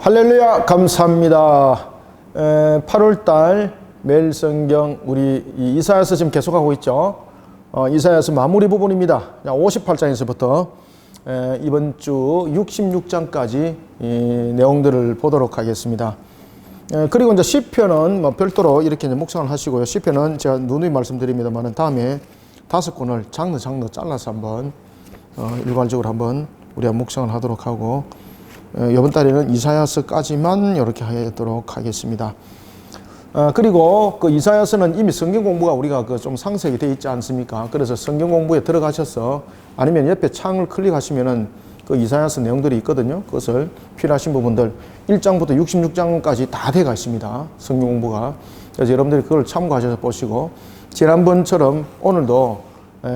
할렐루야, 감사합니다. 8월달 매일 성경 우리 이사야서 지금 계속하고 있죠. 이사야서 마무리 부분입니다. 58장에서부터 이번 주 66장까지 내용들을 보도록 하겠습니다. 그리고 이제 시편은 뭐 별도로 이렇게 이제 묵상을 하시고요. 시편은 제가 누누이 말씀드립니다만 다음에 5권을 장르 잘라서 한번 일괄적으로 한번 우리가 묵상을 하도록 하고, 이번 달에는 이사야서까지만 이렇게 하도록 하겠습니다. 그리고 그 이사야서는 이미 성경 공부가 우리가 그 좀 상세하게 되어 있지 않습니까? 그래서 성경 공부에 들어가셔서 아니면 옆에 창을 클릭하시면은 그 이사야서 내용들이 있거든요. 그것을 필요하신 부분들 1장부터 66장까지 다 되어 있습니다. 성경 공부가. 그래서 여러분들이 그걸 참고하셔서 보시고, 지난번처럼 오늘도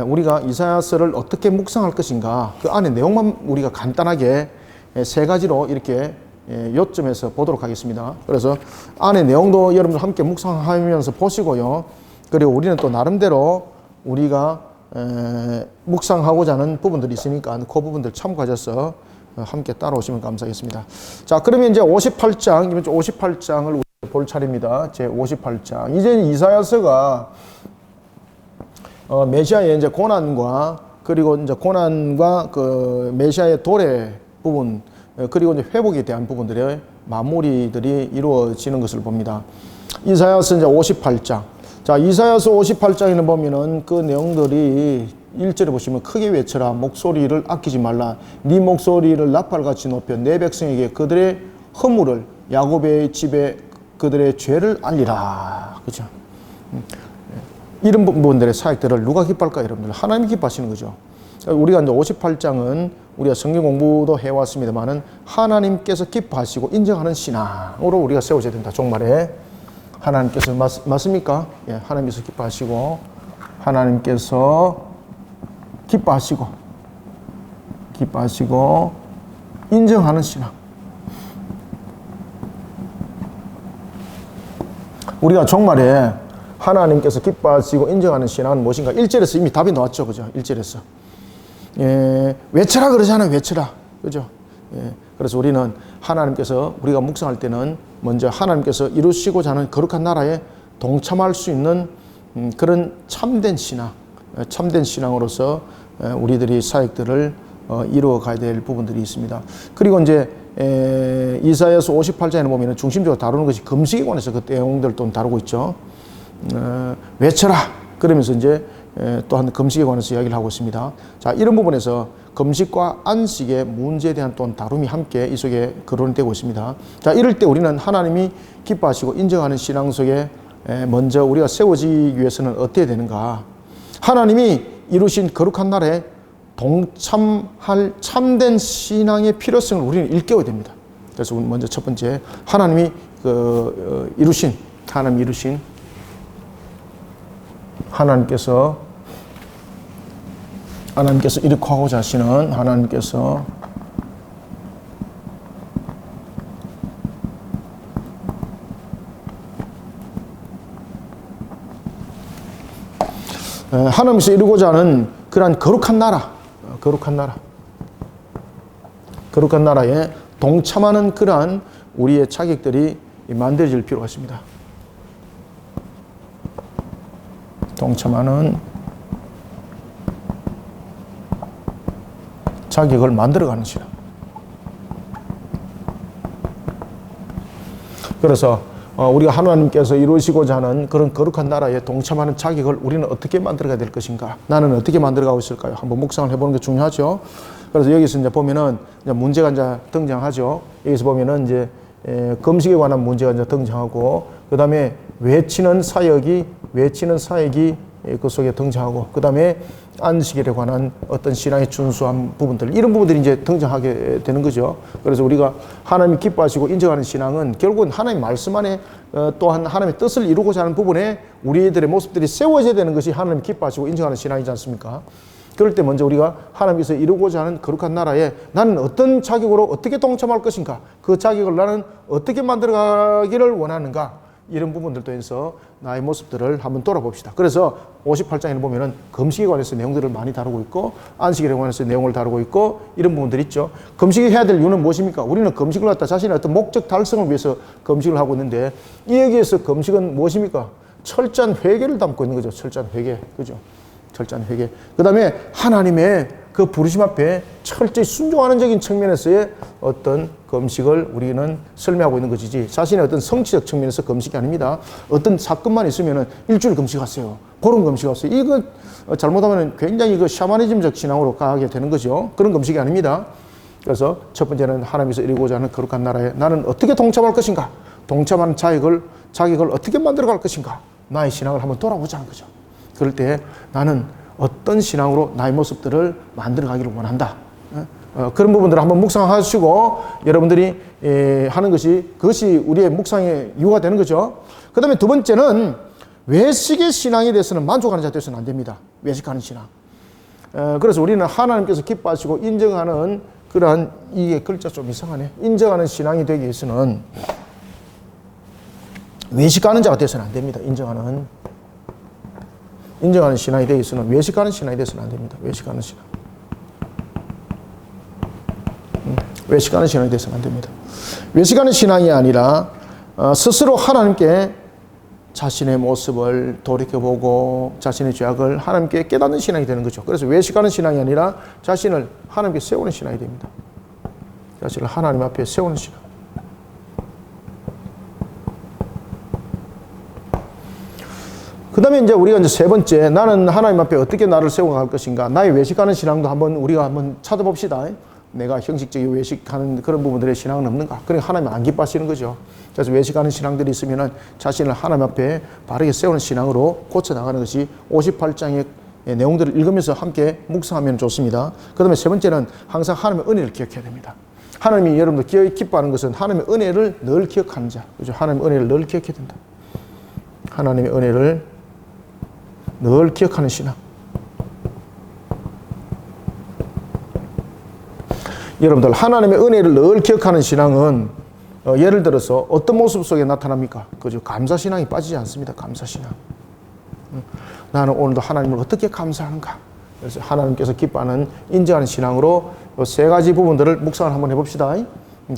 우리가 이사야서를 어떻게 묵상할 것인가, 그 안에 내용만 우리가 간단하게 3가지로 이렇게 요점에서 보도록 하겠습니다. 그래서 안에 내용도 여러분들 함께 묵상하면서 보시고요. 그리고 우리는 또 나름대로 우리가 묵상하고자 하는 부분들이 있으니까 그 부분들 참고하셔서 함께 따라오시면 감사하겠습니다. 자, 그러면 이제 58장, 이번 주 58장을 볼 차례입니다. 제 58장. 이제 이사야서가 메시아의 이제 고난과, 그리고 이제 고난과 그 메시아의 도래 부분, 그리고 이제 회복에 대한 부분들의 마무리들이 이루어지는 것을 봅니다. 이사야서 이제 58장. 자, 이사야서 58장에는 보면은 그 내용들이 1절에 보시면 크게 외쳐라. 목소리를 아끼지 말라. 네 목소리를 나팔같이 높여 내 백성에게 그들의 허물을, 야곱의 집에 그들의 죄를 알리라. 그죠? 이런 부분들의 사역들을 누가 기뻐할까, 여러분들? 하나님이 기뻐하시는 거죠. 우리가 이제 58장은 우리가 성경 공부도 해왔습니다만은 하나님께서 기뻐하시고 인정하는 신앙으로 우리가 세워져야 된다. 종말에 하나님께서 맞습니까? 예, 하나님께서 기뻐하시고, 하나님께서 기뻐하시고 인정하는 신앙. 우리가 종말에 하나님께서 기뻐하시고 인정하는 신앙은 무엇인가? 1절에서 이미 답이 나왔죠. 그죠? 1절에서. 예, 외쳐라 그러잖아요. 외쳐라. 그죠? 예, 그래서 우리는 하나님께서, 우리가 묵상할 때는 먼저 하나님께서 이루시고자 하는 거룩한 나라에 동참할 수 있는 그런 참된 신앙으로서 우리들이 사역들을 이루어 가야 될 부분들이 있습니다. 그리고 이제 이사야서 58장에 보면 중심적으로 다루는 것이 금식에 관해서 그 내용들을 또 다루고 있죠. 외쳐라 그러면서 이제 또한 금식에 관해서 이야기를 하고 있습니다. 자, 이런 부분에서 금식과 안식의 문제에 대한 또 다룸이 함께 이 속에 거론되고 있습니다. 자, 이럴 때 우리는 하나님이 기뻐하시고 인정하는 신앙 속에 먼저 우리가 세워지기 위해서는 어떻게 되는가? 하나님이 이루신 거룩한 나라에 동참할 참된 신앙의 필요성을 우리는 일깨워야 됩니다. 그래서 먼저 첫 번째, 하나님이 이루신 하나님께서 일으켜가고자 하시는 하나님께서 이루고자 하는 그러한 거룩한 나라에 동참하는 그러한 우리의 자격들이 만들어질 필요가 있습니다. 동참하는 자격을 만들어가는 신앙. 그래서 우리가 하나님께서 이루시고자 하는 그런 거룩한 나라에 동참하는 자격을 우리는 어떻게 만들어가야 될 것인가? 나는 어떻게 만들어가고 있을까요? 한번 묵상을 해보는 게 중요하죠. 그래서 여기서 이제 보면은 이제 문제가 이제 등장하죠. 여기서 보면은 이제 금식에 관한 문제가 이제 등장하고, 그 다음에 외치는 사역이 그 속에 등장하고, 그 다음에 안식일에 관한 어떤 신앙의 준수한 부분들, 이런 부분들이 이제 등장하게 되는 거죠. 그래서 우리가 하나님이 기뻐하시고 인정하는 신앙은 결국은 하나님 말씀 안에 또한 하나님의 뜻을 이루고자 하는 부분에 우리들의 모습들이 세워져야 되는 것이 하나님이 기뻐하시고 인정하는 신앙이지 않습니까? 그럴 때 먼저 우리가 하나님께서 이루고자 하는 거룩한 나라에 나는 어떤 자격으로 어떻게 동참할 것인가, 그 자격을 나는 어떻게 만들어가기를 원하는가, 이런 부분들도 해서 나의 모습들을 한번 돌아봅시다. 그래서 58장에 보면은 금식에 관해서 내용들을 많이 다루고 있고 안식일에 관해서 내용을 다루고 있고 이런 부분들이 있죠. 금식을 해야 될 이유는 무엇입니까? 우리는 금식을 갖다 자신의 어떤 목적 달성을 위해서 금식을 하고 있는데 이 여기에서 금식은 무엇입니까? 철저한 회개를 담고 있는 거죠. 철저한 회개. 그죠? 철저한 회개. 그 다음에 하나님의 그 부르심 앞에 철저히 순종하는 적인 측면에서의 어떤 금식을 우리는 설명하고 있는 것이지 자신의 어떤 성취적 측면에서 금식이 아닙니다. 어떤 사건만 있으면은 일주일 금식하세요. 보름 금식하세요. 이거 잘못하면 굉장히 그 샤머니즘적 신앙으로 가게 되는 거죠. 그런 금식이 아닙니다. 그래서 첫 번째는 하나님께서 이루고자 하는 거룩한 나라에 나는 어떻게 동참할 것인가? 동참하는 자격을 어떻게 만들어갈 것인가? 나의 신앙을 한번 돌아보자는 거죠. 그럴 때 나는 어떤 신앙으로 나의 모습들을 만들어가기를 원한다. 그런 부분들을 한번 묵상하시고 여러분들이 하는 그것이 우리의 묵상의 이유가 되는 거죠. 그 다음에 두 번째는 외식의 신앙에 대해서는 만족하는 자 되어서는 안 됩니다. 외식하는 신앙. 그래서 우리는 하나님께서 기뻐하시고 인정하는 그러한 이게 글자 좀 이상하네. 인정하는 신앙이 되기 위해서는 외식하는 자가 되어서는 안 됩니다. 인정하는 신앙이 되기 위해서는 외식하는 신앙이 되어서는 안 됩니다. 외식하는 신앙. 외식하는 신앙이 되어서는 안 됩니다. 외식하는 신앙이 아니라 스스로 하나님께 자신의 모습을 돌이켜보고 자신의 죄악을 하나님께 깨닫는 신앙이 되는 거죠. 그래서 외식하는 신앙이 아니라 자신을 하나님께 세우는 신앙이 됩니다. 자신을 하나님 앞에 세우는 신앙. 그 다음에 이제 우리가 세 번째, 나는 하나님 앞에 어떻게 나를 세워갈 것인가. 나의 외식하는 신앙도 우리가 한번 찾아봅시다. 내가 형식적인 외식하는 그런 부분들의 신앙은 없는가. 그러니까 하나님 안 기뻐하시는 거죠. 그래서 외식하는 신앙들이 있으면은 자신을 하나님 앞에 바르게 세우는 신앙으로 고쳐나가는 것이 58장의 내용들을 읽으면서 함께 묵상하면 좋습니다. 그 다음에 세 번째는 항상 하나님의 은혜를 기억해야 됩니다. 하나님이 여러분들 기뻐하는 것은 하나님의 은혜를 늘 기억하는 자. 그죠? 하나님의 은혜를 늘 기억해야 된다. 하나님의 은혜를 늘 기억하는 신앙. 여러분들 하나님의 은혜를 늘 기억하는 신앙은 예를 들어서 어떤 모습 속에 나타납니까? 그죠? 감사신앙이 빠지지 않습니다. 감사신앙. 나는 오늘도 하나님을 어떻게 감사하는가? 그래서 하나님께서 기뻐하는 인정하는 신앙으로 세 가지 부분들을 묵상을 한번 해봅시다.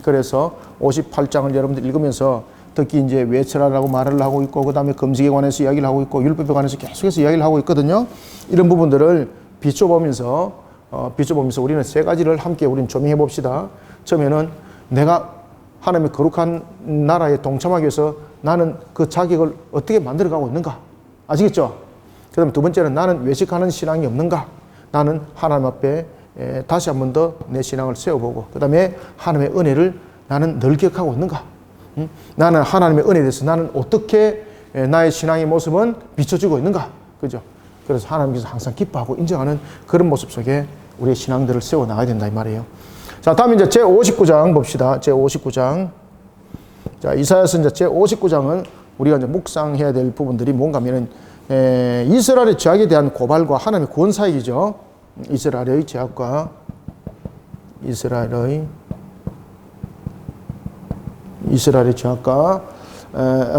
그래서 58장을 여러분들 읽으면서 특히 이제 외철하라고 말을 하고 있고 그 다음에 금식에 관해서 이야기를 하고 있고 율법에 관해서 계속해서 이야기를 하고 있거든요. 이런 부분들을 비춰보면서 우리는 세 가지를 함께 우리는 조명해 봅시다. 처음에는 내가 하나님의 거룩한 나라에 동참하기 위해서 나는 그 자격을 어떻게 만들어가고 있는가? 아시겠죠? 그 다음에 두 번째는 나는 외식하는 신앙이 없는가? 나는 하나님 앞에 다시 한 번 더 내 신앙을 세워보고 그 다음에 하나님의 은혜를 나는 늘 기억하고 있는가? 나는 하나님의 은혜에 대해서 나는 어떻게 나의 신앙의 모습은 비춰지고 있는가? 그죠? 그래서 하나님께서 항상 기뻐하고 인정하는 그런 모습 속에 우리의 신앙들을 세워나가야 된다 이 말이에요. 자, 다음 이제 제59장 봅시다. 제59장. 자, 이사야서 이제 제59장은 우리가 이제 묵상해야 될 부분들이 뭔가 하면은, 이스라엘의 죄악에 대한 고발과 하나님의 구원 사역이죠. 이스라엘의 죄악과 이스라엘의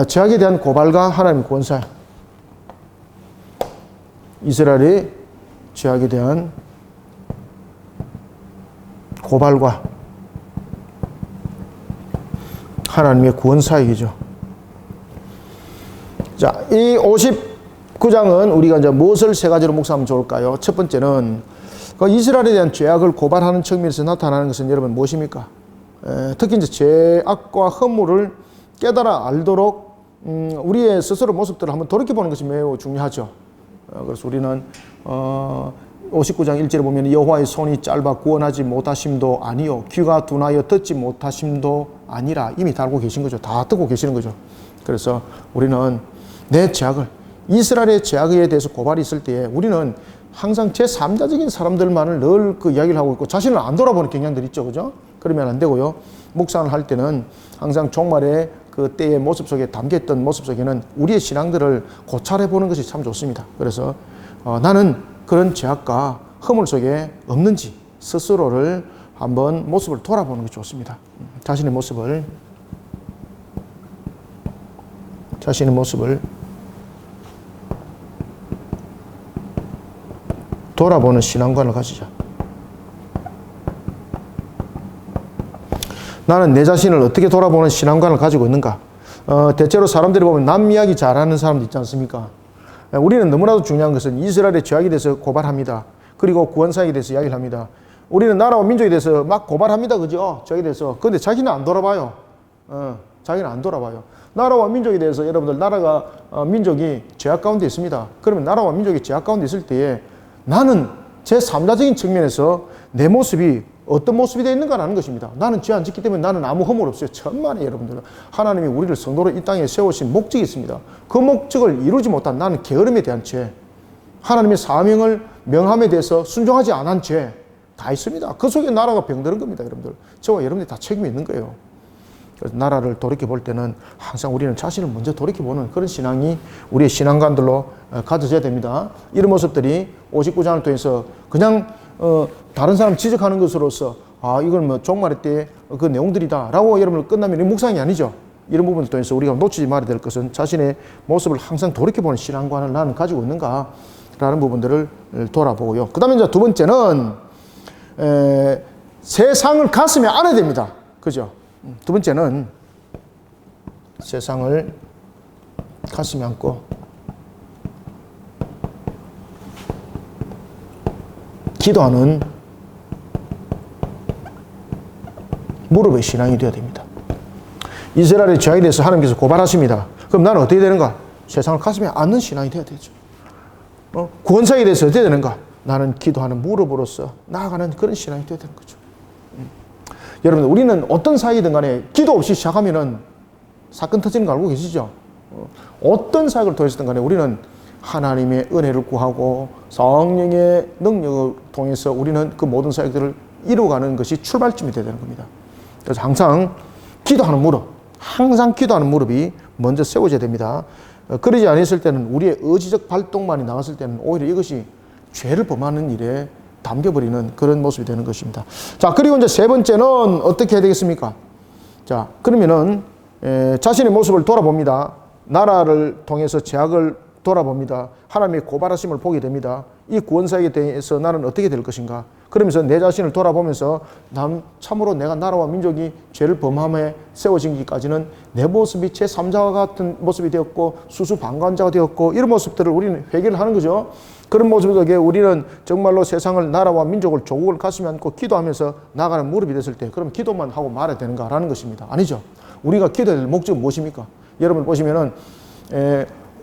죄악에 대한 고발과 하나님의 구원 사역. 이스라엘의 죄악에 대한 고발과 하나님의 구원 사역이죠. 자, 이 59장은 우리가 이제 무엇을 세 가지로 묵상하면 좋을까요? 첫 번째는 그 이스라엘에 대한 죄악을 고발하는 측면에서 나타나는 것은 여러분 무엇입니까? 특히 이제 죄악과 허물을 깨달아 알도록 우리의 스스로 모습들을 한번 돌이켜보는 것이 매우 중요하죠. 그래서 우리는 59장 1절에 보면 여호와의 손이 짧아 구원하지 못하심도 아니요 귀가 둔하여 듣지 못하심도 아니라 이미 다 알고 계신 거죠. 다 듣고 계시는 거죠. 그래서 우리는 내 죄악을 이스라엘의 죄악에 대해서 고발이 있을 때에 우리는 항상 제3자적인 사람들만을 늘 그 이야기를 하고 있고 자신을 안 돌아보는 경향들이 있죠. 그죠? 그러면 안 되고요. 묵상을 할 때는 항상 종말의 그 때의 모습 속에 담겨있던 모습 속에는 우리의 신앙들을 고찰해 보는 것이 참 좋습니다. 그래서 나는 그런 죄악과 허물 속에 없는지 스스로를 한번 모습을 돌아보는 것이 좋습니다. 자신의 모습을 자신의 모습을 돌아보는 신앙관을 가지자. 나는 내 자신을 어떻게 돌아보는 신앙관을 가지고 있는가? 대체로 사람들이 보면 남 이야기 잘하는 사람도 있지 않습니까? 우리는 너무나도 중요한 것은 이스라엘의 죄악에 대해서 고발합니다. 그리고 구원사역에 대해서 이야기를 합니다. 우리는 나라와 민족에 대해서 막 고발합니다. 그죠? 저에 대해서. 근데 자기는 안 돌아봐요. 자기는 안 돌아봐요. 나라와 민족에 대해서 여러분들, 나라가, 민족이 죄악 가운데 있습니다. 그러면 나라와 민족이 죄악 가운데 있을 때에 나는 제 3자적인 측면에서 내 모습이 어떤 모습이 되어 있는가라는 것입니다. 나는 죄 안 짓기 때문에 나는 아무 허물 없어요. 천만에 여러분들. 하나님이 우리를 성도로 이 땅에 세우신 목적이 있습니다. 그 목적을 이루지 못한 나는 게으름에 대한 죄, 하나님의 사명을 명함에 대해서 순종하지 않은 죄 다 있습니다. 그 속에 나라가 병드는 겁니다. 여러분들. 저와 여러분들이 다 책임이 있는 거예요. 그래서 나라를 돌이켜볼 때는 항상 우리는 자신을 먼저 돌이켜보는 그런 신앙이 우리의 신앙관들로 가져져야 됩니다. 이런 모습들이 59장을 통해서 그냥 다른 사람 지적하는 것으로서 이걸 뭐 종말의 때 그 내용들이다 라고 여러분들 끝나면 이 묵상이 아니죠. 이런 부분을 통해서 우리가 놓치지 말아야 될 것은 자신의 모습을 항상 돌이켜보는 신앙관을 나는 가지고 있는가 라는 부분들을 돌아보고요. 그 다음에 이제 두 번째는 세상을 가슴에 안아야 됩니다. 그죠? 두 번째는 세상을 가슴에 안고 기도하는 무릎의 신앙이 되어야 됩니다. 이스라엘의 죄악에 대해서 하나님께서 고발하십니다. 그럼 나는 어떻게 되는가? 세상을 가슴에 안는 신앙이 되어야 되죠. 구원사에 대해서 어떻게 되는가? 나는 기도하는 무릎으로서 나아가는 그런 신앙이 되어야 되는 거죠. 여러분, 우리는 어떤 사역이든 간에 기도 없이 시작하면은 사건 터지는 거 알고 계시죠? 어떤 사역을 통해서든 간에 우리는 하나님의 은혜를 구하고 성령의 능력을 통해서 우리는 그 모든 사역들을 이루어가는 것이 출발점이 되어야 되는 겁니다. 그래서 항상 기도하는 무릎, 항상 기도하는 무릎이 먼저 세워져야 됩니다. 그러지 않았을 때는 우리의 의지적 발동만이 나갔을 때는 오히려 이것이 죄를 범하는 일에 담겨버리는 그런 모습이 되는 것입니다. 자, 그리고 이제 세 번째는 어떻게 해야 되겠습니까? 자, 그러면은 자신의 모습을 돌아봅니다. 나라를 통해서 죄악을 돌아봅니다. 하나님의 고발하심을 보게 됩니다. 이 구원사역에 대해서 나는 어떻게 될 것인가? 그러면서 내 자신을 돌아보면서 참으로 내가 나라와 민족이 죄를 범함에 세워지기까지는 내 모습이 제3자와 같은 모습이 되었고 수수방관자가 되었고 이런 모습들을 우리는 회개를 하는 거죠. 그런 모습 속에 우리는 정말로 세상을, 나라와 민족을, 조국을 가슴에 안고 기도하면서 나가는 무릎이 됐을 때 그럼 기도만 하고 말아야 되는가라는 것입니다. 아니죠. 우리가 기도해야 될 목적은 무엇입니까? 여러분 보시면은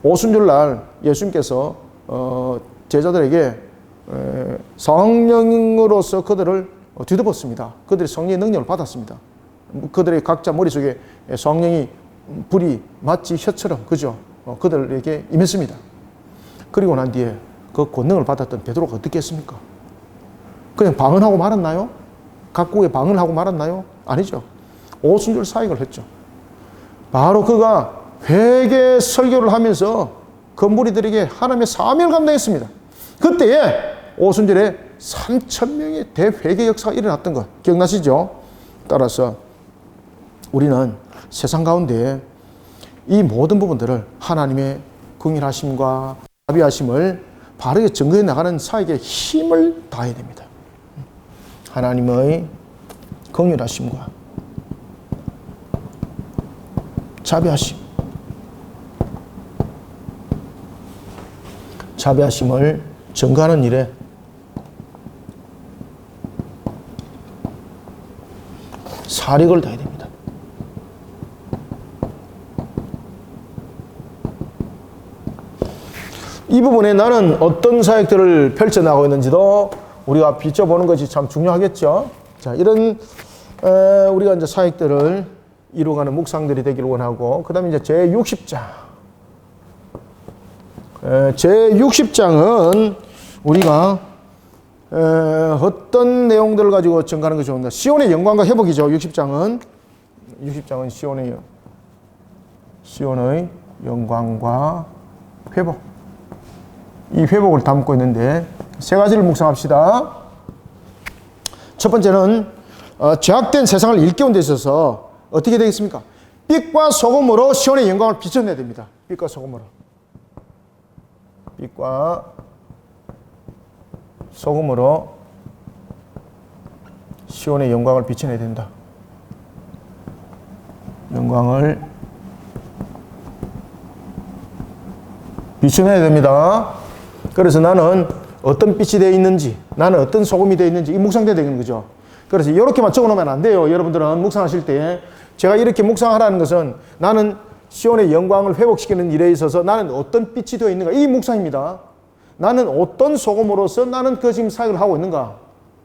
오순절날 예수님께서 제자들에게 성령으로서 그들을 뒤덮었습니다. 그들이 성령의 능력을 받았습니다. 그들의 각자 머릿속에 성령이 불이 마치 혀처럼, 그죠? 그들에게 임했습니다. 그리고 난 뒤에 그 권능을 받았던 베드로가 어떻게 했습니까? 그냥 방언하고 말았나요? 각국에 방언하고 말았나요? 아니죠. 오순절 사역을 했죠. 바로 그가 회개 설교를 하면서 그 무리들에게 하나님의 사명을 감당했습니다. 그때에 오순절에 3,000명의 대회개 역사가 일어났던 것 기억나시죠? 따라서 우리는 세상 가운데 이 모든 부분들을 하나님의 긍휼하심과 자비하심을 바르게 증거해 나가는 사역에 힘을 다해야 됩니다. 하나님의 긍휼하심과 자비하심을 증거하는 일에 사력을 다해야 됩니다. 이 부분에 나는 어떤 사역들을 펼쳐나가고 있는지도 우리가 비춰보는 것이 참 중요하겠죠. 자, 이런 우리가 이제 사역들을 이루어가는 묵상들이 되기를 원하고, 그 다음에 이제 제60장. 제60장은 우리가 어떤 내용들을 가지고 증가하는 것이 좋은가? 시온의 영광과 회복이죠. 60장은 시온의 영광과 회복. 이 회복을 담고 있는데 세 가지를 묵상합시다. 첫 번째는 죄악된 세상을 일깨운 데 있어서 어떻게 되겠습니까? 빛과 소금으로 시온의 영광을 비춰내야 됩니다. 빛과 소금으로. 빛과 소금으로 시온의 영광을 비춰내야 된다. 영광을 비춰내야 됩니다. 그래서 나는 어떤 빛이 되어 있는지, 나는 어떤 소금이 되어 있는지, 이 묵상돼야 되는 거죠. 그래서 이렇게만 적어 놓으면 안 돼요. 여러분들은 묵상하실 때 제가 이렇게 묵상하라는 것은 나는 시온의 영광을 회복시키는 일에 있어서 나는 어떤 빛이 되어 있는가, 이 묵상입니다. 나는 어떤 소금으로서 나는 그 지금 사역을 하고 있는가,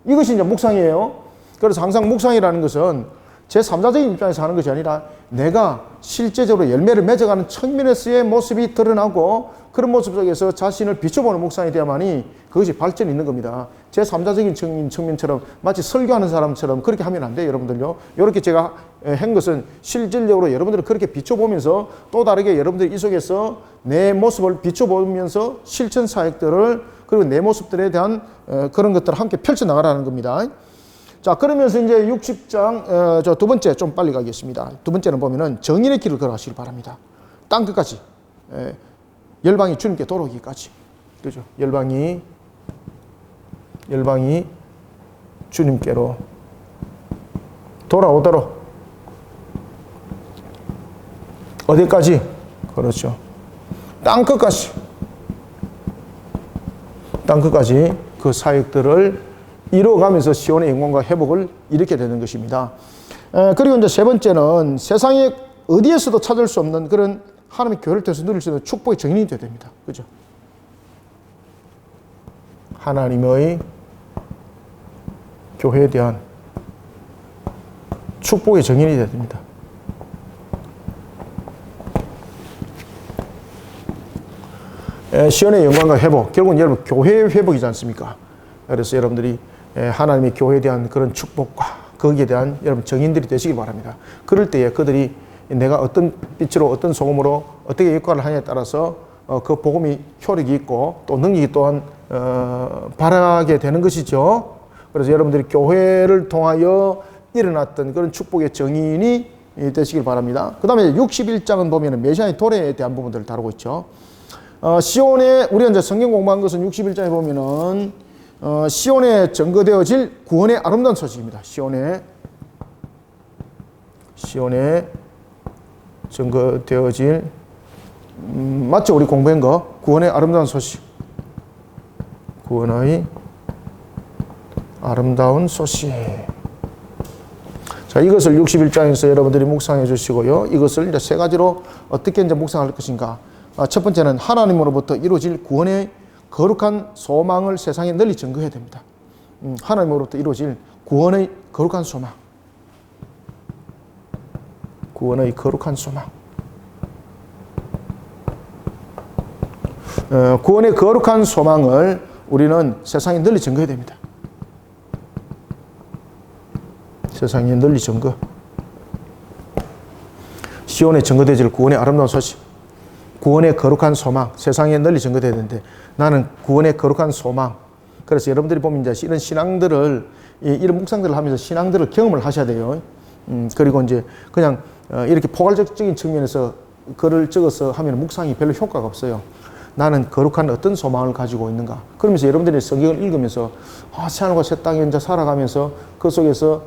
이것이 이제 묵상이에요. 그래서 항상 묵상이라는 것은 제3자적인 입장에서 하는 것이 아니라 내가 실제적으로 열매를 맺어가는 청민에서의 모습이 드러나고 그런 모습 속에서 자신을 비춰보는 묵상이 되어야만이 그것이 발전이 있는 겁니다. 제3자적인 청민처럼 마치 설교하는 사람처럼 그렇게 하면 안 돼요, 여러분들요. 이렇게 제가 한 것은 실질적으로 여러분들을 그렇게 비춰보면서 또 다르게 여러분들이 이 속에서 내 모습을 비춰보면서 실천 사역들을 그리고 내 모습들에 대한 그런 것들을 함께 펼쳐나가라는 겁니다. 자, 그러면서 이제 60장, 저 두 번째 좀 빨리 가겠습니다. 두 번째는 보면은 정인의 길을 걸어가시길 바랍니다. 땅 끝까지. 열방이 주님께 돌아오기까지. 그죠? 열방이 주님께로 돌아오도록. 어디까지? 그렇죠. 땅 끝까지. 땅 끝까지 그 사역들을 이루어가면서 시온의 영광과 회복을 일으키게 되는 것입니다. 그리고 이제 세 번째는 세상에 어디에서도 찾을 수 없는 그런 하나님의 교회를 통해서 누릴 수 있는 축복의 정인이 되어야 됩니다. 그죠? 하나님의 교회에 대한 축복의 정인이 되어야 됩니다. 시온의 영광과 회복, 결국은 여러분 교회의 회복이지 않습니까? 그래서 여러분들이 하나님의 교회에 대한 그런 축복과 거기에 대한 여러분 정인들이 되시길 바랍니다. 그럴 때에 그들이 내가 어떤 빛으로 어떤 소금으로 어떻게 역할을 하냐에 따라서 그 복음이 효력이 있고 또 능력이 또한 발휘하게 되는 것이죠. 그래서 여러분들이 교회를 통하여 일어났던 그런 축복의 정인이 되시길 바랍니다. 그 다음에 61장은 보면 메시아의 도래에 대한 부분들을 다루고 있죠. 시온에 우리가 이제 성경 공부한 것은 61장에 보면은 시온에 증거되어질 구원의 아름다운 소식입니다. 시온에 증거되어질 맞죠? 우리 공부한 거 구원의 아름다운 소식. 구원의 아름다운 소식. 자, 이것을 61장에서 여러분들이 묵상해 주시고요. 이것을 이제 세 가지로 어떻게 이제 묵상할 것인가. 첫 번째는 하나님으로부터 이루어질 구원의 거룩한 소망을 세상에 널리 증거해야 됩니다. 하나님으로부터 이루어질 구원의 거룩한 소망. 구원의 거룩한 소망. 구원의 거룩한 소망을 우리는 세상에 널리 증거해야 됩니다. 세상에 널리 증거. 시온에 증거되어질 구원의 아름다운 소식. 구원의 거룩한 소망, 세상에 널리 증거되어야 되는데 나는 구원의 거룩한 소망. 그래서 여러분들이 보면 이제 이런 신앙들을, 이런 묵상들을 하면서 신앙들을 경험을 하셔야 돼요. 그리고 이제 그냥 이렇게 포괄적인 측면에서 글을 적어서 하면 묵상이 별로 효과가 없어요. 나는 거룩한 어떤 소망을 가지고 있는가. 그러면서 여러분들이 성경을 읽으면서 새하늘과 새 땅에 이제 살아가면서 그 속에서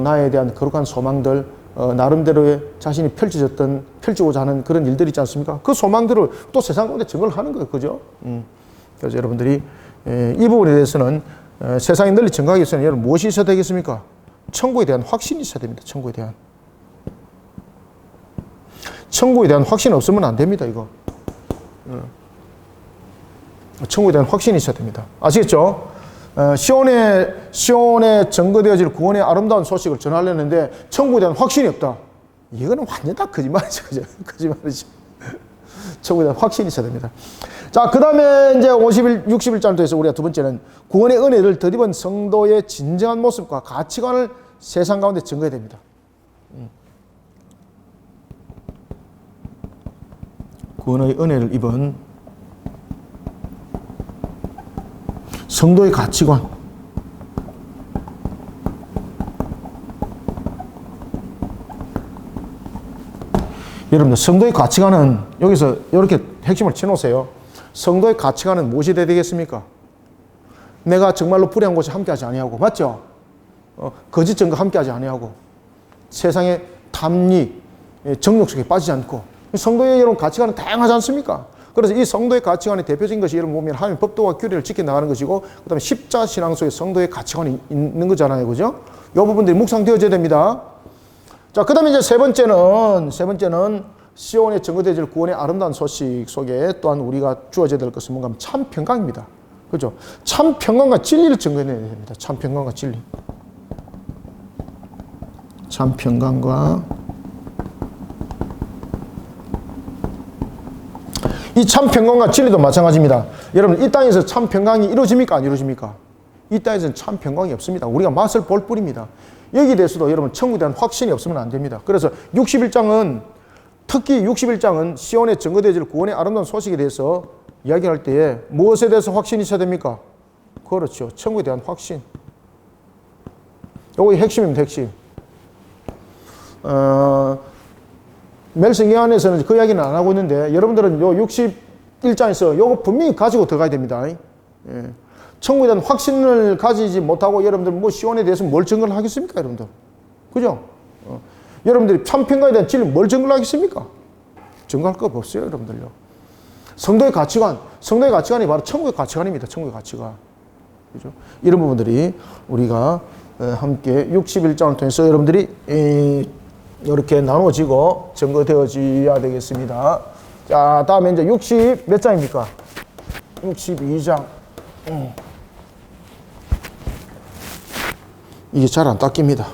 나에 대한 거룩한 소망들, 나름대로의 자신이 펼치고자 하는 그런 일들이 있지 않습니까? 그 소망들을 또 세상 가운데 증거를 하는 거예요. 그죠? 그래서 여러분들이 이 부분에 대해서는 세상에 널리 증거하기 위해서는 여러분 무엇이 있어야 되겠습니까? 천국에 대한 확신이 있어야 됩니다. 천국에 대한 확신이 없으면 안 됩니다. 이거. 천국에 대한 확신이 있어야 됩니다. 아시겠죠? 시온에 증거되어질 구원의 아름다운 소식을 전하려는데 천국에 대한 확신이 없다. 이거는 완전 다 거짓말이죠. 그죠? 거짓말이죠. 천국에 대한 확신이 있어야 됩니다. 자, 그 다음에 이제 61장부터 해서 우리가 두 번째는 구원의 은혜를 덧입은 성도의 진정한 모습과 가치관을 세상 가운데 증거해야 됩니다. 구원의 은혜를 입은 성도의 가치관. 여러분들 성도의 가치관은 여기서 이렇게 핵심을 쳐놓으세요. 성도의 가치관은 무엇이 되어야 되겠습니까? 내가 정말로 불의한 곳에 함께하지 아니하고, 맞죠? 거짓 증거 함께하지 아니하고, 세상의 탐닉, 정욕 속에 빠지지 않고, 성도의 여러분 가치관은 다양하지 않습니까? 그래서 이 성도의 가치관의 대표적인 것이 여러분 보면 하나님의 법도와 규례를 지켜나가는 것이고, 그 다음에 십자 신앙 속에 성도의 가치관이 있는 거잖아요. 그죠? 이 부분들이 묵상되어져야 됩니다. 자, 그 다음에 이제 세 번째는 시온에 증거되어질 구원의 아름다운 소식 속에 또한 우리가 주어져야 될 것은 뭔가 하면 참 평강입니다. 그죠? 참 평강과 진리를 증거해내야 됩니다. 참 평강과 진리. 참 평강과 이 참 평강과 진리도 마찬가지입니다. 여러분, 이 땅에서 참 평강이 이루어집니까? 안 이루어집니까? 이 땅에서는 참 평강이 없습니다. 우리가 맛을 볼 뿐입니다. 여기에 대해서도 여러분 천국에 대한 확신이 없으면 안 됩니다. 그래서 61장은 특히 61장은 시온에 증거되어질 구원의 아름다운 소식에 대해서 이야기할 때에 무엇에 대해서 확신이 있어야 됩니까? 그렇죠. 천국에 대한 확신. 요거 핵심입니다. 핵심. 멜성경 안에서는 그 이야기는 안 하고 있는데 여러분들은 요 61장에서 요거 분명히 가지고 들어가야 됩니다. 예. 천국에 대한 확신을 가지지 못하고 여러분들 뭐 시온에 대해서 뭘 증거를 하겠습니까? 여러분들. 그죠? 여러분들이 참평강에 대한 진리 뭘 증거를 하겠습니까? 증거할 거 없어요. 여러분들요. 성도의 가치관이 바로 천국의 가치관입니다. 천국의 가치관. 그죠? 이런 부분들이 우리가 함께 61장을 통해서 여러분들이 이렇게 나눠지고 증거되어져야 되겠습니다. 자, 다음에 이제 60 몇 장입니까? 62장. 이게 잘 안 닦입니다.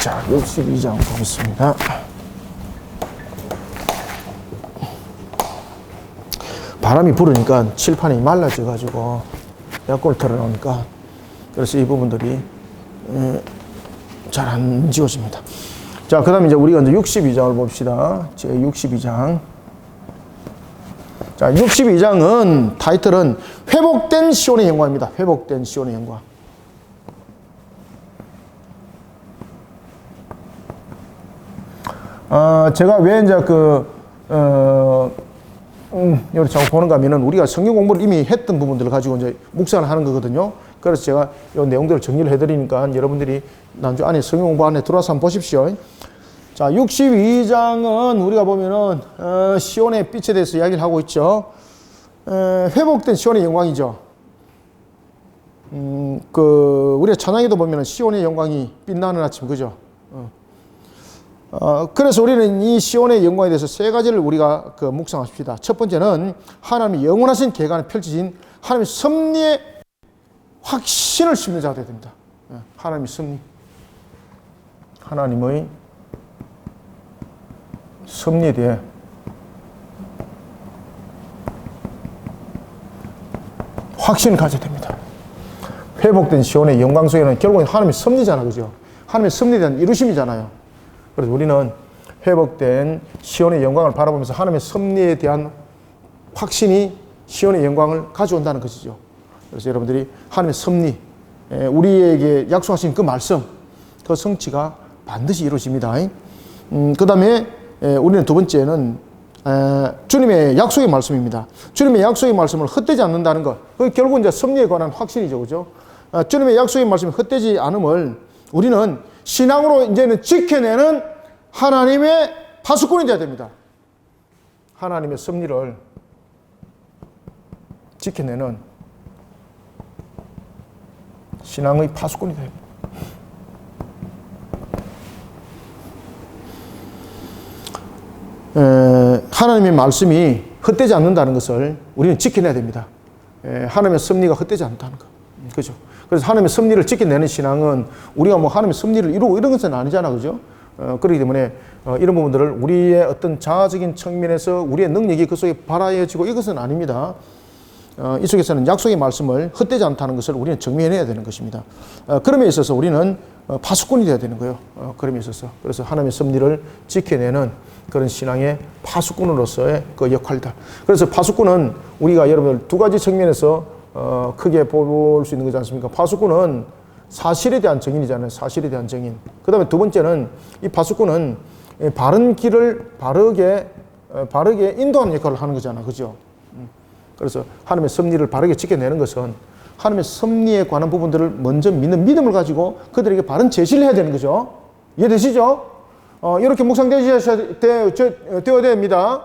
자, 62장 보겠습니다. 바람이 불으니까 칠판이 말라져가지고 에어컨을 틀어놓으니까 그래서 이 부분들이 잘 안 지워집니다. 자, 그 다음에 이제 우리가 이제 62장을 봅시다. 제 62장. 자, 62장은 타이틀은 회복된 시온의 영광입니다. 회복된 시온의 영광. 제가 왜 이제 여기 자꾸 보는가 하면은 우리가 성경 공부를 이미 했던 부분들을 가지고 이제 묵상을 하는 거거든요. 그래서 제가 이 내용들을 정리를 해드리니까 여러분들이 난주 안에 성경 공부 안에 들어와서 한번 보십시오. 자, 62장은 우리가 보면은 시온의 빛에 대해서 이야기를 하고 있죠. 회복된 시온의 영광이죠. 우리가 찬양에도 보면은 시온의 영광이 빛나는 아침, 그죠? 그래서 우리는 이 시온의 영광에 대해서 세 가지를 우리가 묵상합시다. 첫 번째는 하나님의 영원하신 계간에 펼쳐진 하나님의 섭리의 확신을 심는 자가 되어야 됩니다. 하나님의 섭리. 하나님의 섭리에 대해 확신을 가져야 됩니다. 회복된 시온의 영광 속에는 결국은 하나님의 섭리잖아, 그죠? 하나님의 섭리에 대한 이루심이잖아요. 그래서 우리는 회복된 시온의 영광을 바라보면서 하나님의 섭리에 대한 확신이 시온의 영광을 가져온다는 것이죠. 그래서 여러분들이 하나님의 섭리, 우리에게 약속하신 그 말씀, 그 성취가 반드시 이루어집니다. 그 다음에 우리는 두 번째는 주님의 약속의 말씀입니다. 주님의 약속의 말씀을 헛되지 않는다는 것. 그게 결국 이제 섭리에 관한 확신이죠. 그죠? 주님의 약속의 말씀이 헛되지 않음을 우리는 신앙으로 이제는 지켜내는 하나님의 파수꾼이 되어야 됩니다. 하나님의 섭리를 지켜내는 신앙의 파수꾼이 됩니다. 하나님의 말씀이 헛되지 않는다는 것을 우리는 지켜내야 됩니다. 하나님의 섭리가 헛되지 않다는 것. 그죠? 그래서 하나님의 섭리를 지켜내는 신앙은 우리가 뭐 하나님의 섭리를 이루고 이런 것은 아니잖아. 그죠? 그렇기 때문에 이런 부분들을 우리의 어떤 자아적인 측면에서 우리의 능력이 그 속에 발화해지고 이것은 아닙니다. 이 속에서는 약속의 말씀을 헛되지 않다는 것을 우리는 정리해내야 되는 것입니다. 그럼에 있어서 우리는 파수꾼이 되어야 되는 거예요. 그럼에 있어서. 그래서 하나님의 섭리를 지켜내는 그런 신앙의 파수꾼으로서의 그 역할이다. 그래서 파수꾼은 우리가 여러분들 두 가지 측면에서 크게 볼 수 있는 거지 않습니까? 파수꾼은 사실에 대한 증인이잖아요. 사실에 대한 증인. 그 다음에 두 번째는 이 파수꾼은 바른 길을 바르게 인도하는 역할을 하는 거잖아. 그죠? 그래서 하나님의 섭리를 바르게 지켜내는 것은 하나님의 섭리에 관한 부분들을 먼저 믿는 믿음을 가지고 그들에게 바른 제시를 해야 되는 거죠. 이해되시죠? 이렇게 묵상되어야 됩니다.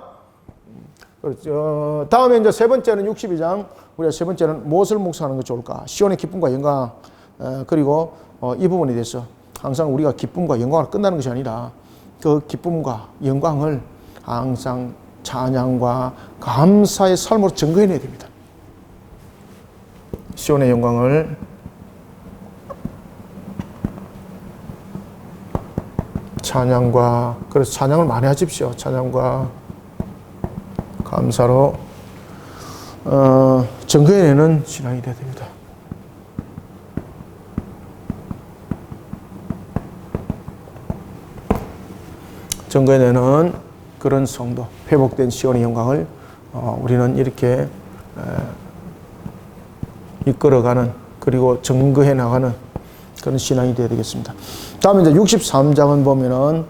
그렇죠. 다음에 이제 세 번째는 62장, 우리가 세 번째는 무엇을 묵상하는 게 좋을까? 시온의 기쁨과 영광, 그리고 이 부분에 대해서 항상 우리가 기쁨과 영광을 끝나는 것이 아니라 그 기쁨과 영광을 항상 찬양과 감사의 삶으로 증거해내야 됩니다. 시온의 영광을 찬양과, 그래서 찬양을 많이 하십시오. 찬양과 감사로 증거해내는 신앙이 되어야 됩니다. 증거해내는 그런 성도, 회복된 시온의 영광을 우리는 이렇게 이끌어가는, 그리고 증거해 나가는 그런 신앙이 되어야 되겠습니다. 다음에 이제 63장은 보면은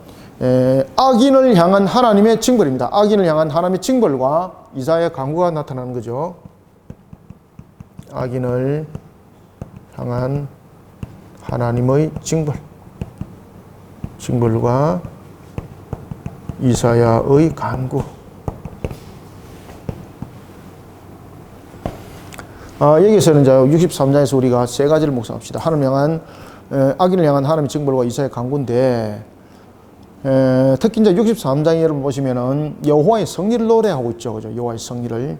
악인을 향한 하나님의 징벌입니다. 악인을 향한 하나님의 징벌과 이사야의 간구가 나타나는 거죠. 악인을 향한 하나님의 징벌과 이사야의 간구. 여기서는 이제 63장에서 우리가 세 가지를 묵상합시다. 악인을 향한 하나님의 징벌과 이사야의 간구인데, 특히 이제 63장에 여러분 보시면은 여호와의 성리를 노래하고 있죠. 그죠? 여호와의 성리를.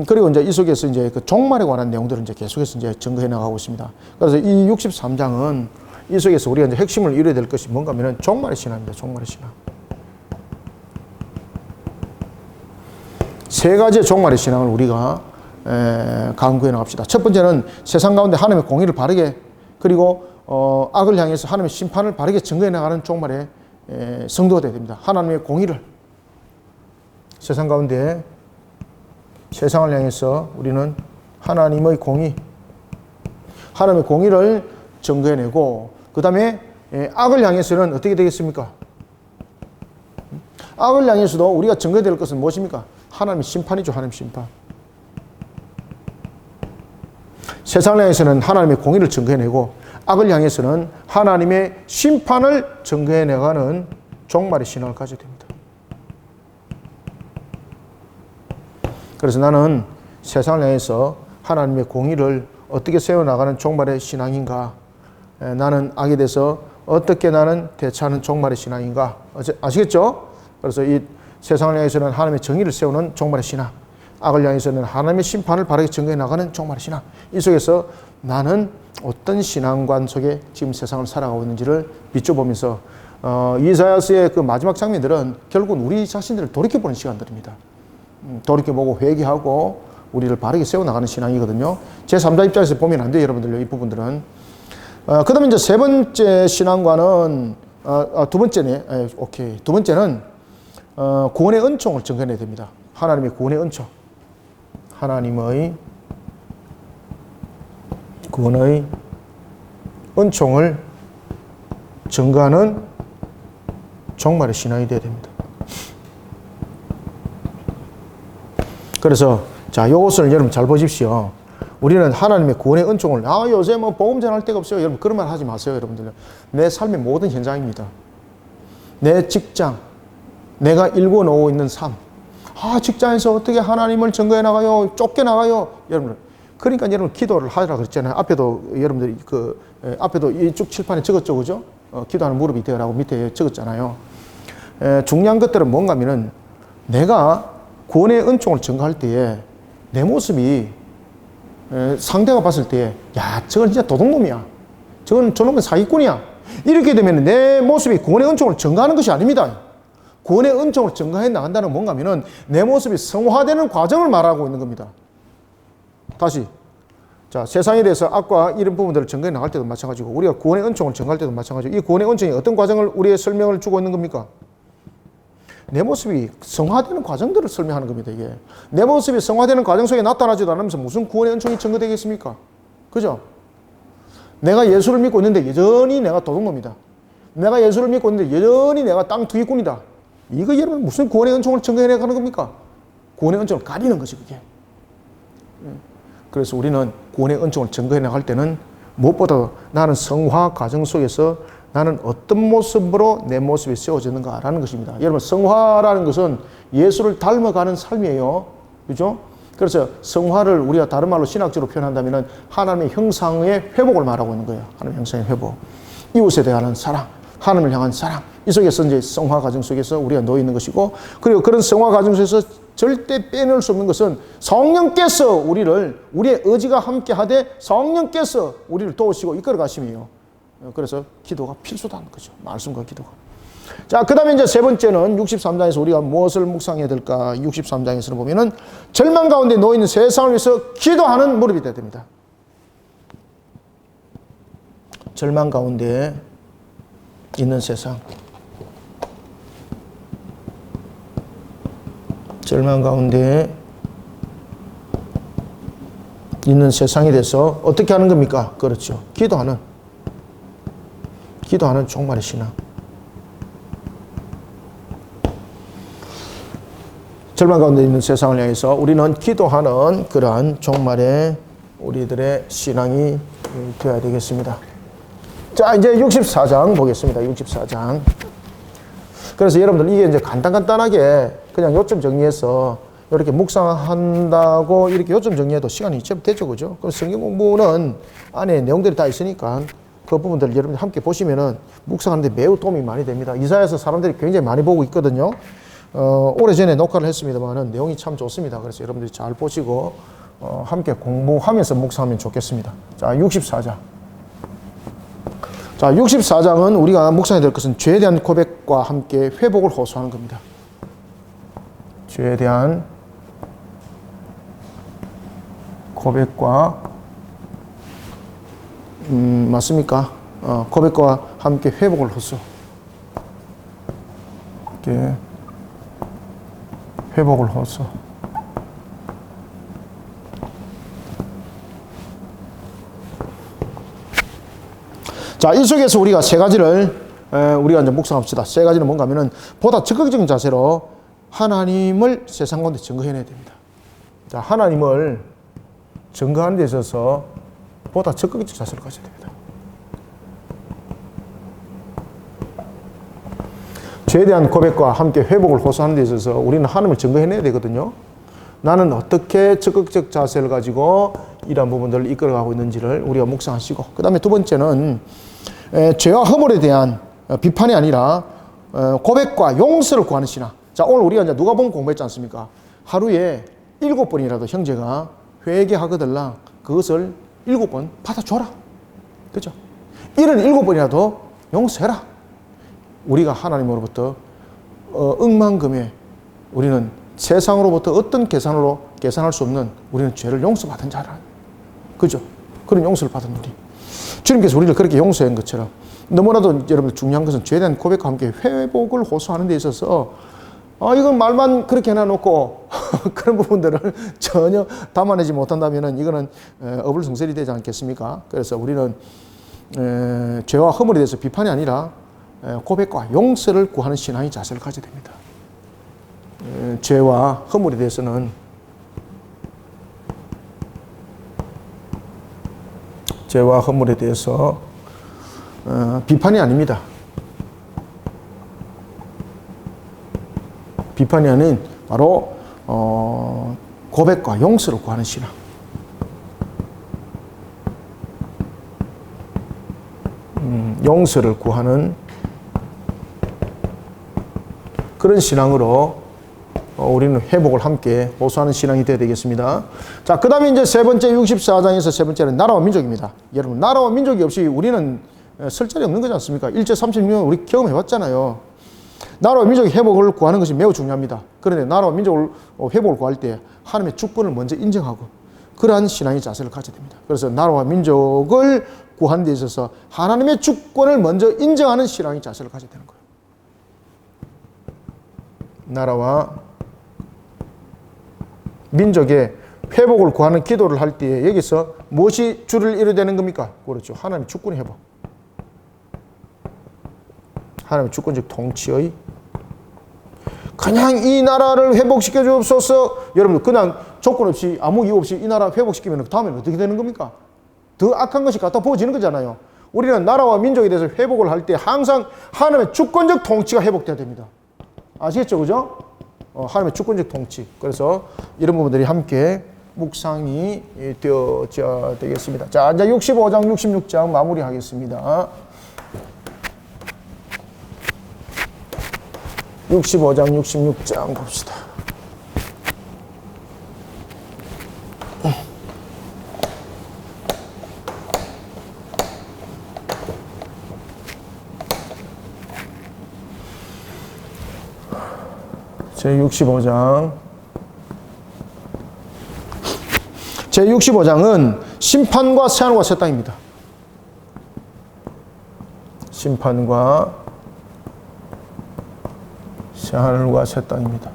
그리고 이제 이 속에서 이제 그 종말에 관한 내용들을 이제 계속해서 이제 증거해 나가고 있습니다. 그래서 이 63장은 이 속에서 우리가 이제 핵심을 이뤄야 될 것이 뭔가 하면은 종말의 신앙입니다. 종말의 신앙. 세 가지의 종말의 신앙을 우리가 강구해 나갑시다. 첫 번째는 세상 가운데 하나님의 공의를 바르게, 그리고 악을 향해서 하나님의 심판을 바르게 증거해 나가는 종말의 성도가 되어야 됩니다. 하나님의 공의를, 세상 가운데 세상을 향해서 우리는 하나님의 공의, 하나님의 공의를 증거해내고, 그 다음에 악을 향해서는 어떻게 되겠습니까? 악을 향해서도 우리가 증거해야 될 것은 무엇입니까? 하나님의 심판이죠. 하나님의 심판. 세상을 향해서는 하나님의 공의를 증거해내고, 악을 향해서는 하나님의 심판을 증거해내가는 종말의 신앙을 가져야 됩니다. 그래서 나는 세상을 향해서 하나님의 공의를 어떻게 세워나가는 종말의 신앙인가? 나는 악에 대해서 어떻게 나는 대처하는 종말의 신앙인가? 아시겠죠? 그래서 이 세상을 향해서는 하나님의 정의를 세우는 종말의 신앙, 악을 향해서는 하나님의 심판을 바르게 증거해 나가는 종말의 신앙. 이 속에서 나는 어떤 신앙관 속에 지금 세상을 살아가고 있는지를 비춰보면서 이사야서의 그 마지막 장면들은 결국은 우리 자신들을 돌이켜보는 시간들입니다. 돌이켜보고 회개하고 우리를 바르게 세워나가는 신앙이거든요. 제3자 입장에서 보면 안 돼요, 여러분들. 이 부분들은. 그 다음에 이제 세 번째 신앙관은, 두 번째는 구원의 은총을 증거해내야 됩니다. 하나님의 구원의 은총. 하나님의 구원의 은총을 증거하는 종말의 신앙이 되어야 됩니다. 그래서 자, 이것을 여러분 잘 보십시오. 우리는 하나님의 구원의 은총을, 요새 뭐 복음 전할 데가 없어요. 여러분 그런 말 하지 마세요, 여러분들. 내 삶의 모든 현장입니다. 내 직장, 내가 일궈놓고 있는 삶. 직장에서 어떻게 하나님을 증거해 나가요? 쫓겨나가요? 여러분. 그러니까 여러분 기도를 하라 그랬잖아요. 앞에도 여러분들이 앞에도 이쪽 칠판에 적었죠, 그죠? 기도하는 무릎이 되어라고 밑에 적었잖아요. 중요한 것들은 뭔가 하면은 내가 구원의 은총을 증거할 때에 내 모습이 상대가 봤을 때에, 저건 진짜 도둑놈이야. 저놈은 사기꾼이야. 이렇게 되면 내 모습이 구원의 은총을 증거하는 것이 아닙니다. 구원의 은총을 증거해 나간다는 뭔가 하면은 내 모습이 성화되는 과정을 말하고 있는 겁니다. 다시. 자, 세상에 대해서 악과 이런 부분들을 증거해 나갈 때도 마찬가지고, 우리가 구원의 은총을 증거할 때도 마찬가지고, 이 구원의 은총이 어떤 과정을 우리의 설명을 주고 있는 겁니까? 내 모습이 성화되는 과정들을 설명하는 겁니다, 이게. 내 모습이 성화되는 과정 속에 나타나지도 않으면서 무슨 구원의 은총이 증거되겠습니까? 그죠? 내가 예수를 믿고 있는데 여전히 내가 도둑놈이다. 내가 예수를 믿고 있는데 여전히 내가 땅 투기꾼이다. 이거 여러분 무슨 구원의 은총을 증거해 가는 겁니까? 구원의 은총을 가리는 것이 그게. 그래서 우리는 구원의 은총을 증거해 나갈 때는 무엇보다 나는 성화 과정 속에서 나는 어떤 모습으로 내 모습이 세워지는가라는 것입니다. 여러분 성화라는 것은 예수를 닮아가는 삶이에요. 그죠? 그래서 성화를 우리가 다른 말로 신학적으로 표현한다면 하나님의 형상의 회복을 말하고 있는 거예요. 하나님의 형상의 회복. 이웃에 대한 사랑, 하나님을 향한 사랑. 이 속에서 이제 성화 과정 속에서 우리가 놓여 있는 것이고, 그리고 그런 성화 과정 속에서 절대 빼놓을 수 없는 것은 성령께서 우리의 의지가 함께 하되 성령께서 우리를 도우시고 이끌어 가심이에요. 그래서 기도가 필수다는 거죠. 말씀과 기도가. 자, 그 다음에 이제 세 번째는 63장에서 우리가 무엇을 묵상해야 될까? 63장에서는 보면은 절망 가운데 놓여있는 세상을 위해서 기도하는 무릎이 되어야 됩니다. 절망 가운데 있는 세상. 절망 가운데 있는 세상에 대해서 어떻게 하는 겁니까? 그렇죠. 기도하는 종말의 신앙. 절망 가운데 있는 세상을 향해서 우리는 기도하는 그러한 종말의 우리들의 신앙이 되어야 되겠습니다. 자, 이제 64장 보겠습니다. 64장. 그래서 여러분들 이게 이제 간단하게 그냥 요점 정리해서 이렇게 묵상한다고 이렇게 요점 정리해도 시간이 좀 되죠. 그죠? 그럼 성경 공부는 안에 내용들이 다 있으니까 그 부분들 여러분들 함께 보시면은 묵상하는데 매우 도움이 많이 됩니다. 이사야서 사람들이 굉장히 많이 보고 있거든요. 오래전에 녹화를 했습니다만은 내용이 참 좋습니다. 그래서 여러분들이 잘 보시고 함께 공부하면서 묵상하면 좋겠습니다. 자, 64장. 자, 64장은 우리가 묵상해야 될 것은 죄에 대한 고백과 함께 회복을 호소하는 겁니다. 죄에 대한 고백과 맞습니까? 고백과 함께 회복을 호소. 이렇게 회복을 호소. 자, 이 속에서 우리가 세 가지를 우리가 이제 묵상합시다. 세 가지는 뭔가 하면은 보다 적극적인 자세로 하나님을 세상 가운데 증거해내야 됩니다. 자, 하나님을 증거하는 데 있어서 보다 적극적 자세를 가져야 됩니다. 죄에 대한 고백과 함께 회복을 호소하는 데 있어서 우리는 하나님을 증거해내야 되거든요. 나는 어떻게 적극적 자세를 가지고 이러한 부분들을 이끌어가고 있는지를 우리가 묵상하시고, 그 다음에 두 번째는 죄와 허물에 대한 비판이 아니라 고백과 용서를 구하는 신앙. 자, 오늘 우리가 이제 누가복음 공부했지 않습니까? 하루에 7번이라도 형제가 회개하거들랑 그것을 7번 받아줘라. 그죠? 이런 7번이라도 용서해라. 우리가 하나님으로부터 억만금에 우리는 세상으로부터 어떤 계산할 수 없는 우리는 죄를 용서받은 자라. 그죠? 그런 용서를 받은 우리. 주님께서 우리를 그렇게 용서한 것처럼 너무나도 여러분 중요한 것은 죄에 대한 고백과 함께 회복을 호소하는 데 있어서 이건 말만 그렇게 해놔놓고 그런 부분들을 전혀 담아내지 못한다면 이거는 어불성설이 되지 않겠습니까? 그래서 우리는 죄와 허물에 대해서 비판이 아니라 고백과 용서를 구하는 신앙의 자세를 가져야 됩니다. 죄와 허물에 대해서는 죄와 허물에 대해서 비판이 아닙니다. 비판이 아닌 바로 고백과 용서를 구하는 신앙. 용서를 구하는 그런 신앙으로 우리는 회복을 함께 호소하는 신앙이 되어야 되겠습니다. 자, 그 다음에 이제 세 번째 64장에서 세 번째는 나라와 민족입니다. 여러분, 나라와 민족이 없이 우리는 설 자리 없는 거지 않습니까? 일제 36년 우리 경험해봤잖아요. 나라와 민족의 회복을 구하는 것이 매우 중요합니다. 그런데 나라와 민족을 회복을 구할 때 하나님의 주권을 먼저 인정하고 그러한 신앙의 자세를 가져야 됩니다. 그래서 나라와 민족을 구하는 데 있어서 하나님의 주권을 먼저 인정하는 신앙의 자세를 가져야 되는 거예요. 나라와 민족의 회복을 구하는 기도를 할 때에 여기서 무엇이 주를 이루어야 되는 겁니까? 그렇죠. 하나님의 주권의 회복. 하나님의 주권적 통치의 그냥 이 나라를 회복시켜 주옵소서. 여러분들 그냥 조건 없이 아무 이유 없이 이 나라 회복시키면 다음에는 어떻게 되는 겁니까? 더 악한 것이 갖다 부어지는 거잖아요. 우리는 나라와 민족에 대해서 회복을 할 때 항상 하나님의 주권적 통치가 회복돼야 됩니다. 아시겠죠? 그죠? 하나님의 주권적 통치. 그래서 이런 부분들이 함께 묵상이 되어져야 되겠습니다. 자, 이제 65장, 66장 마무리하겠습니다. 65장, 66장 봅시다. 제65장. 제65장은 심판과 새하늘과 새 땅입니다. 심판과 새하늘과 새 땅입니다.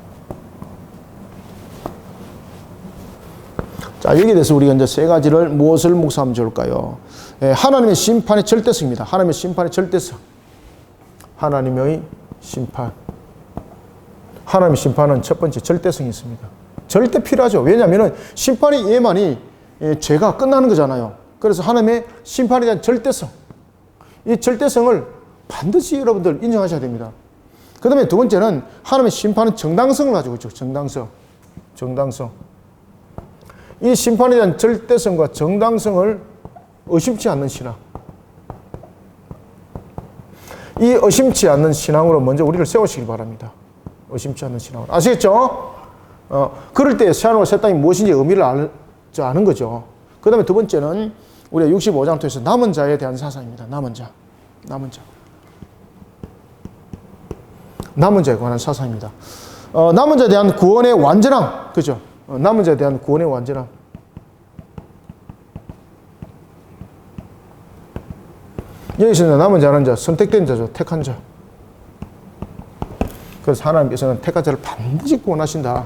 자, 여기에 대해서 우리가 이제 세 가지를 무엇을 묵상하면 좋을까요? 하나님의 심판의 절대성입니다. 하나님의 심판의 절대성. 하나님의 심판. 하나님의 심판은 첫 번째 절대성이 있습니다. 절대 필요하죠. 왜냐하면 심판이 예만이 죄가 끝나는 거잖아요. 그래서 하나님의 심판에 대한 절대성. 이 절대성을 반드시 여러분들 인정하셔야 됩니다. 그 다음에 두 번째는 하나님의 심판은 정당성을 가지고 있죠. 정당성. 이 심판에 대한 절대성과 정당성을 의심치 않는 신앙. 이 의심치 않는 신앙으로 먼저 우리를 세우시길 바랍니다. 의심치 않는 신앙으로. 아시겠죠? 그럴 때 새하늘과 새 땅이 무엇인지 의미를 아는 거죠. 그 다음에 두 번째는 우리가 65장을 통해서 남은 자에 대한 사상입니다. 남은 자에 관한 사상입니다. 남은 자에 대한 구원의 완전함. 그죠? 남은 자에 대한 구원의 완전함. 여기서는 남은 자는 자, 선택된 자죠. 택한 자. 그래서 하나님께서는 택한 자를 반드시 구원하신다.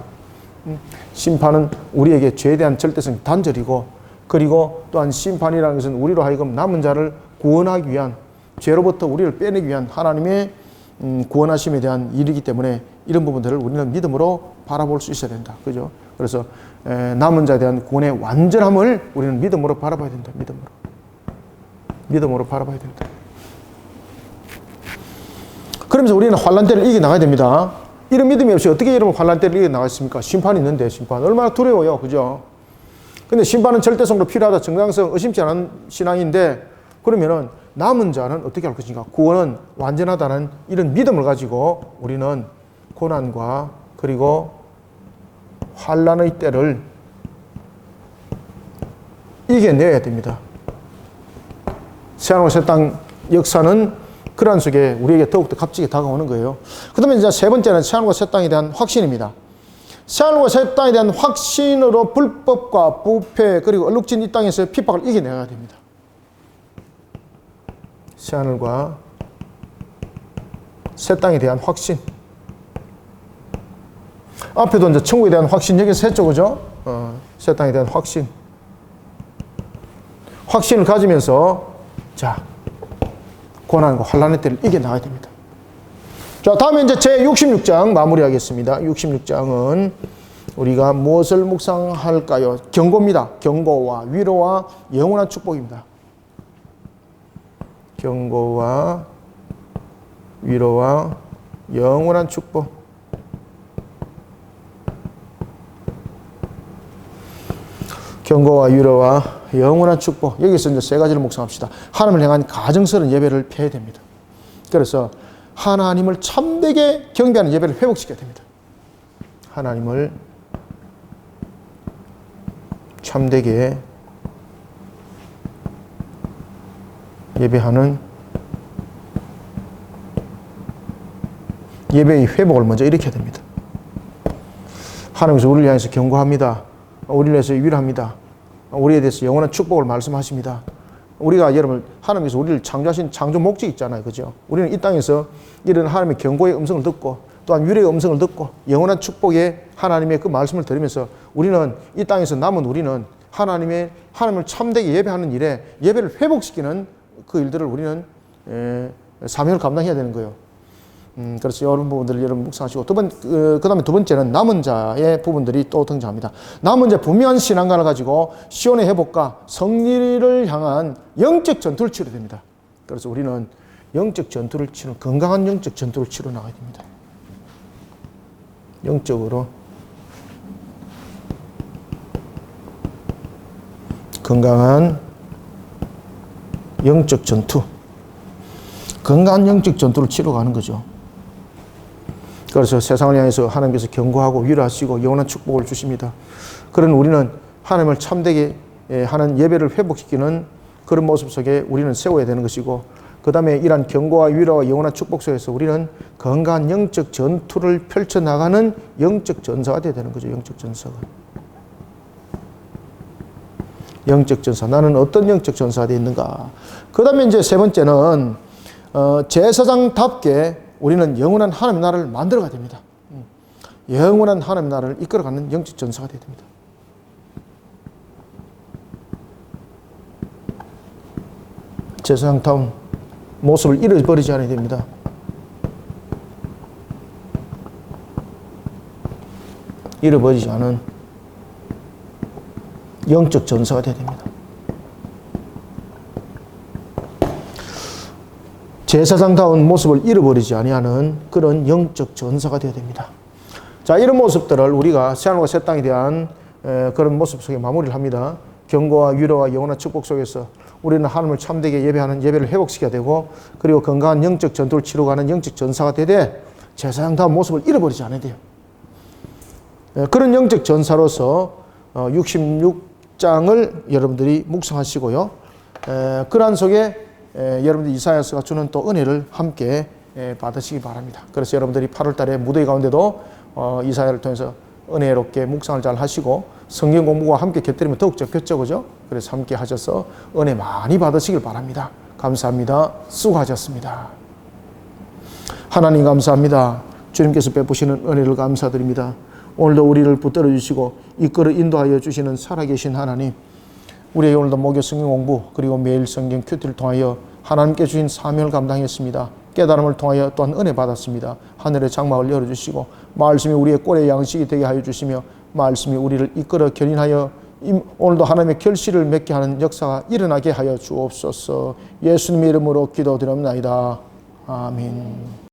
심판은 우리에게 죄에 대한 절대성 단절이고, 그리고 또한 심판이라는 것은 우리로 하여금 남은 자를 구원하기 위한, 죄로부터 우리를 빼내기 위한 하나님의 구원하심에 대한 일이기 때문에 이런 부분들을 우리는 믿음으로 바라볼 수 있어야 된다. 그죠? 그래서 남은 자에 대한 구원의 완전함을 우리는 믿음으로 바라봐야 된다. 믿음으로 바라봐야 된다. 그러면서 우리는 환난 때를 이겨나가야 됩니다. 이런 믿음이 없이 어떻게 여러분 환난 때를 이겨나가겠습니까? 심판이 있는데, 심판. 얼마나 두려워요. 그죠? 근데 심판은 절대성으로 필요하다. 정당성 의심치 않은 신앙인데, 그러면은 남은 자는 어떻게 할 것인가? 구원은 완전하다는 이런 믿음을 가지고 우리는 고난과 그리고 환난의 때를 이겨내야 됩니다. 새하늘과 새 땅 역사는 그러한 속에 우리에게 더욱더 값지게 다가오는 거예요. 그 다음에 이제 세 번째는 새하늘과 새 땅에 대한 확신입니다. 새하늘과 새 땅에 대한 확신으로 불법과 부패 그리고 얼룩진 이 땅에서의 핍박을 이겨내야 됩니다. 새하늘과 새 땅에 대한 확신. 앞에도 이제 천국에 대한 확신, 여기 세 쪽이죠. 새 땅에 대한 확신. 확신을 가지면서 자, 고난과 환난의 때를 이겨나가야 됩니다. 자, 다음에 이제 제66장 마무리하겠습니다. 66장은 우리가 무엇을 묵상할까요? 경고입니다. 경고와 위로와 영원한 축복입니다. 경고와 위로와 영원한 축복. 경고와 위로와 영원한 축복. 여기서 이제 세 가지를 묵상합시다. 하나님을 향한 가정스러운 예배를 펴야 됩니다. 그래서 하나님을 참되게 경배하는 예배를 회복시켜야 됩니다. 하나님을 참되게 예배하는 예배의 회복을 먼저 일으켜야 됩니다. 하나님께서 우리를 향해서 경고합니다. 우리를 위해서 위로합니다. 우리에 대해서 영원한 축복을 말씀하십니다. 우리가 여러분 하나님께서 우리를 창조하신 창조 목적이 있잖아요. 그죠? 우리는 이 땅에서 이런 하나님의 경고의 음성을 듣고 또한 유래의 음성을 듣고 영원한 축복의 하나님의 그 말씀을 들으면서 우리는 이 땅에서 남은 우리는 하나님을 참되게 예배하는 일에 예배를 회복시키는 그 일들을 우리는 사명을 감당해야 되는 거예요. 그래서 이런 부분들을 여러분 묵상하시고 그 다음에 두 번째는 남은 자의 부분들이 또 등장합니다. 남은 자 분명한 신앙관을 가지고 시온의 회복과 성리를 향한 영적 전투를 치러야 됩니다. 그래서 우리는 영적 전투를 치는 건강한 영적 전투를 치러 나가야 됩니다. 영적으로 건강한 영적 전투, 건강한 영적 전투를 치러 가는 거죠. 그래서 세상을 향해서 하나님께서 경고하고 위로하시고 영원한 축복을 주십니다. 그런 우리는 하나님을 참되게 하는 예배를 회복시키는 그런 모습 속에 우리는 세워야 되는 것이고, 그 다음에 이러한 경고와 위로와 영원한 축복 속에서 우리는 건강한 영적 전투를 펼쳐나가는 영적 전사가 되어야 되는 거죠. 영적 전사가. 영적 전사. 나는 어떤 영적 전사가 되어 있는가. 그 다음에 이제 세 번째는 제사장답게 우리는 영원한 하나님의 나라를 만들어가야 됩니다. 영원한 하나님의 나라를 이끌어가는 영적 전사가 되어야 됩니다. 제사장다운 모습을 잃어버리지 않아야 됩니다. 잃어버리지 않은 영적 전사가 되어야 됩니다. 제사장다운 모습을 잃어버리지 아니하는 그런 영적 전사가 되어야 됩니다. 자, 이런 모습들을 우리가 새하늘과 새 땅에 대한 그런 모습 속에 마무리를 합니다. 경고와 위로와 영원한 축복 속에서 우리는 하나님을 참되게 예배하는 예배를 회복시켜야 되고, 그리고 건강한 영적 전투를 치러가는 영적 전사가 되되 제사장다운 모습을 잃어버리지 않아야 돼요. 그런 영적 전사로서 66장을 여러분들이 묵상하시고요. 그러한 속에 여러분들 이사야서가 주는 또 은혜를 함께 받으시기 바랍니다. 그래서 여러분들이 8월 달에 무더위 가운데도 이사야를 통해서 은혜롭게 묵상을 잘 하시고 성경 공부와 함께 곁들이면 더욱 적겠죠, 그죠? 그래서 함께 하셔서 은혜 많이 받으시길 바랍니다. 감사합니다. 수고하셨습니다. 하나님 감사합니다. 주님께서 베푸시는 은혜를 감사드립니다. 오늘도 우리를 붙들어 주시고 이끌어 인도하여 주시는 살아계신 하나님, 우리의 오늘도 목요 성경 공부 그리고 매일 성경 큐티를 통하여 하나님께 주신 사명을 감당했습니다. 깨달음을 통하여 또한 은혜 받았습니다. 하늘의 장막을 열어주시고 말씀이 우리의 꼴의 양식이 되게 하여 주시며 말씀이 우리를 이끌어 견인하여 오늘도 하나님의 결실을 맺게 하는 역사가 일어나게 하여 주옵소서. 예수님의 이름으로 기도드립나이다. 아멘.